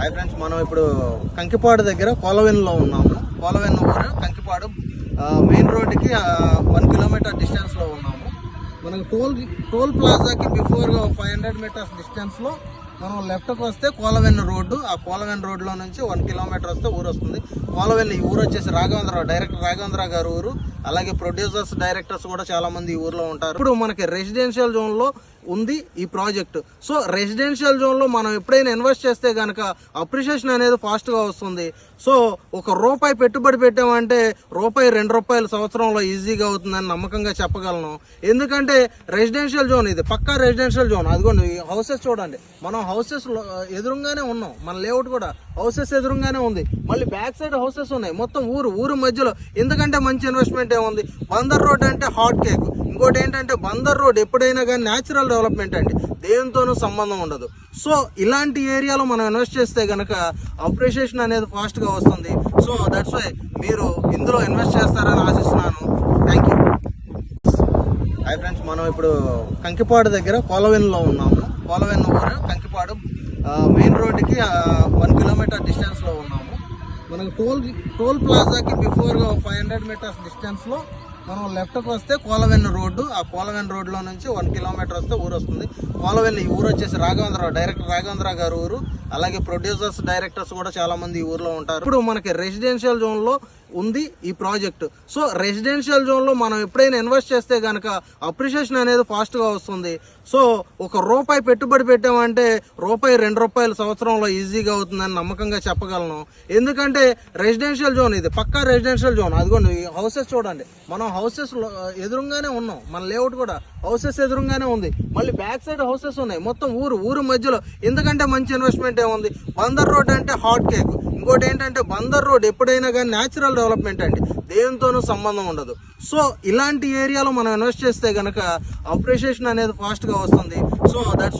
Hi friends, మనం ఇప్పుడు కంకిపాడు దగ్గర కోలవెన్లో ఉన్నాము. కోలవెన్ ఊరు కంకిపాడు మెయిన్ రోడ్డుకి 1 కిలోమీటర్ డిస్టెన్స్లో ఉన్నాము. మనకు టోల్ ప్లాజాకి బిఫోర్గా 500 మీటర్స్ డిస్టెన్స్లో మనం లెఫ్ట్కి వస్తే కోలవెన్ రోడ్డు. ఆ కోలవెన్ రోడ్లో నుంచి 1 కిలోమీటర్ వస్తే ఊరు వస్తుంది. కోలవెన్ ఈ ఊరు వచ్చేసి రాఘవేంద్రరావు, డైరెక్టర్ రాఘవేంద్రరావు గారు ఊరు. అలాగే ప్రొడ్యూసర్స్, డైరెక్టర్స్ కూడా చాలా మంది ఈ ఊర్లో ఉంటారు. ఇప్పుడు మనకి రెసిడెన్షియల్ జోన్లో ఉంది ఈ ప్రాజెక్ట్. సో రెసిడెన్షియల్ జోన్లో మనం ఎప్పుడైనా ఇన్వెస్ట్ చేస్తే కనుక అప్రిషియేషన్ అనేది ఫాస్ట్గా వస్తుంది. సో ₹1 పెట్టుబడి పెట్టామంటే ₹2 సంవత్సరంలో ఈజీగా అవుతుందని నమ్మకంగా చెప్పగలను. ఎందుకంటే రెసిడెన్షియల్ జోన్ ఇది, పక్కా రెసిడెన్షియల్ జోన్. అదిగోండి ఈ హౌసెస్ చూడండి, మనం హౌసెస్ ఎదురుగానే ఉన్నాం. మన లేఅవుట్ కూడా హౌసెస్ ఎదురుగానే ఉంది. మళ్ళీ బ్యాక్ సైడ్ హౌసెస్ ఉన్నాయి. మొత్తం ఊరు మధ్యలో. ఎందుకంటే మంచి ఇన్వెస్ట్మెంట్ ఏముంది. బందర్ రోడ్ అంటే హాట్ కేక్. ఇంకోటి ఏంటంటే బందర్ రోడ్ ఎప్పుడైనా కానీ న్యాచురల్ డెవలప్మెంట్ అండి, దేనితోనూ సంబంధం ఉండదు. సో ఇలాంటి ఏరియాలో మనం ఇన్వెస్ట్ చేస్తే కనుక అప్రిషియేషన్ అనేది ఫాస్ట్గా వస్తుంది. సో దట్స్ వై మీరు ఇందులో ఇన్వెస్ట్ చేస్తారని ఆశిస్తున్నాను. Thank you. హాయ్ ఫ్రెండ్స్, మనం ఇప్పుడు కంకిపాడు దగ్గర కోలవెన్లో ఉన్నాము. కోలవెన్ ఊరు కంకిపాడు మెయిన్ రోడ్డుకి 1 కిలోమీటర్ డిస్టెన్స్లో ఉన్నాము. మనకు టోల్ ప్లాజాకి బిఫోర్గా 500 మీటర్స్ డిస్టెన్స్లో మనం లెఫ్ట్కి వస్తే కోలవెన్ రోడ్డు. ఆ కోలవెన్ రోడ్లో నుంచి 1 కిలోమీటర్ వస్తే ఊరు వస్తుంది. కోలవెన్ ఈ ఊరు వచ్చేసి రాఘవేంద్రరావు, డైరెక్టర్ రాఘవేంద్రరావు గారు ఊరు. అలాగే ప్రొడ్యూసర్స్, డైరెక్టర్స్ కూడా చాలా మంది ఈ ఊర్లో ఉంటారు. ఇప్పుడు మనకి రెసిడెన్షియల్ జోన్లో ఉంది ఈ ప్రాజెక్ట్. సో రెసిడెన్షియల్ జోన్లో మనం ఎప్పుడైనా ఇన్వెస్ట్ చేస్తే కనుక అప్రిషియేషన్ అనేది ఫాస్ట్గా వస్తుంది. సో ₹1 పెట్టుబడి పెట్టామంటే ₹2 సంవత్సరంలో ఈజీగా అవుతుందని నమ్మకంగా చెప్పగలను. ఎందుకంటే రెసిడెన్షియల్ జోన్ ఇది, పక్కా రెసిడెన్షియల్ జోన్. అదిగోండి ఈ హౌసెస్ చూడండి, మనం హౌసెస్ ఎదురుగానే ఉన్నాం. మన లేఅవుట్ కూడా హౌసెస్ ఎదురుగానే ఉంది. మళ్ళీ బ్యాక్ సైడ్ హౌసెస్ ఉన్నాయి. మొత్తం ఊరు మధ్యలో. ఎందుకంటే మంచి ఇన్వెస్ట్మెంట్ ఏముంది. బందర్ రోడ్ అంటే హాట్ కేక్. ఇంకోటి ఏంటంటే బందర్ రోడ్ ఎప్పుడైనా కానీ న్యాచురల్ డెవలప్మెంట్ అండి, దేనితోనూ సంబంధం ఉండదు. సో ఇలాంటి ఏరియాలో మనం ఇన్వెస్ట్ చేస్తే కనుక అప్రిషియేషన్ అనేది ఫాస్ట్గా వస్తుంది. So that's